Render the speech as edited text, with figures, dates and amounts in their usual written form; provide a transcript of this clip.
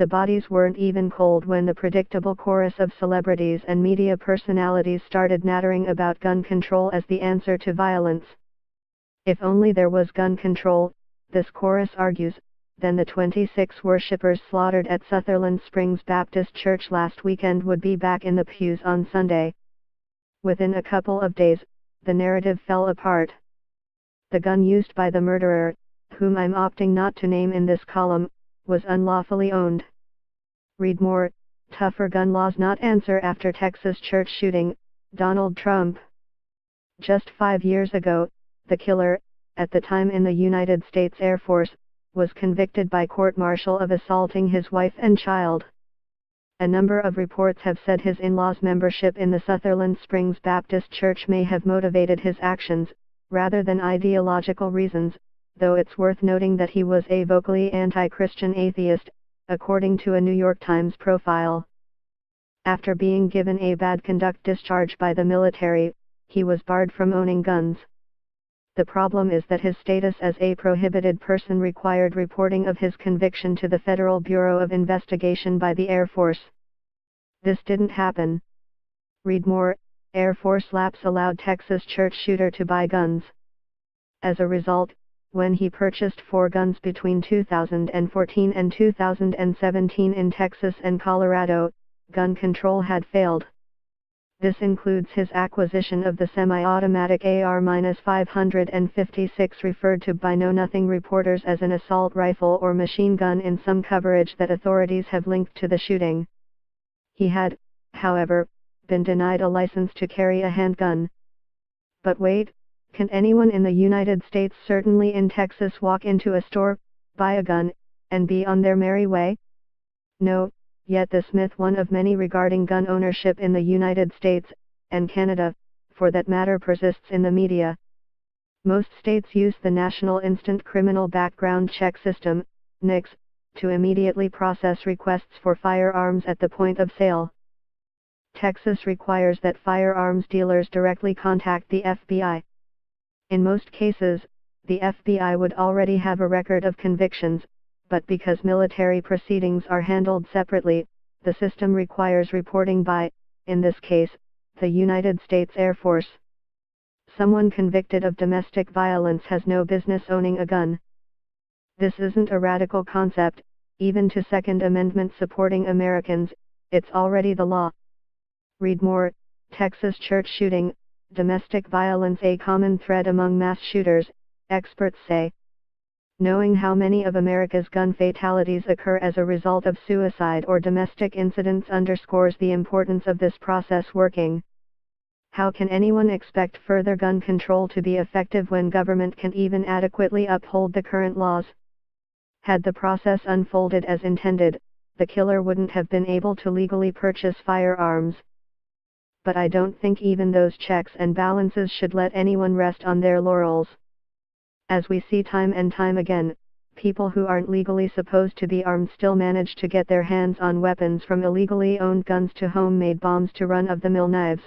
The bodies weren't even cold when the predictable chorus of celebrities and media personalities started nattering about gun control as the answer to violence. If only there was gun control, this chorus argues, then the 26 worshippers slaughtered at Sutherland Springs Baptist Church last weekend would be back in the pews on Sunday. Within a couple of days, the narrative fell apart. The gun used by the murderer, whom I'm opting not to name in this column, was unlawfully owned. Read more, tougher gun laws not answer after Texas church shooting, Donald Trump. Just 5 years ago, the killer, at the time in the United States Air Force, was convicted by court-martial of assaulting his wife and child. A number of reports have said his in-laws' membership in the Sutherland Springs Baptist Church may have motivated his actions, rather than ideological reasons, though it's worth noting that he was a vocally anti-Christian atheist, according to a New York Times profile. After being given a bad conduct discharge by the military, he was barred from owning guns. The problem is that his status as a prohibited person required reporting of his conviction to the Federal Bureau of Investigation by the Air Force. This didn't happen. Read more, Air Force lapse allowed Texas church shooter to buy guns. As a result, when he purchased 4 guns between 2014 and 2017 in Texas and Colorado, gun control had failed. This includes his acquisition of the semi-automatic AR-556 referred to by know-nothing reporters as an assault rifle or machine gun in some coverage that authorities have linked to the shooting. He had, however, been denied a license to carry a handgun. But wait, can anyone in the United States, certainly in Texas, walk into a store, buy a gun, and be on their merry way? No, yet this myth, one of many regarding gun ownership in the United States, and Canada, for that matter, persists in the media. Most states use the National Instant Criminal Background Check System, NICS, to immediately process requests for firearms at the point of sale. Texas requires that firearms dealers directly contact the FBI. In most cases, the FBI would already have a record of convictions, but because military proceedings are handled separately, the system requires reporting by, in this case, the United States Air Force. Someone convicted of domestic violence has no business owning a gun. This isn't a radical concept, even to Second Amendment supporting Americans, it's already the law. Read more, Texas church shooting, domestic violence a common thread among mass shooters, experts say. Knowing how many of America's gun fatalities occur as a result of suicide or domestic incidents underscores the importance of this process working. How can anyone expect further gun control to be effective when government can't even adequately uphold the current laws? Had the process unfolded as intended, the killer wouldn't have been able to legally purchase firearms. But I don't think even those checks and balances should let anyone rest on their laurels. As we see time and time again, people who aren't legally supposed to be armed still manage to get their hands on weapons, from illegally owned guns to homemade bombs to run-of-the-mill knives.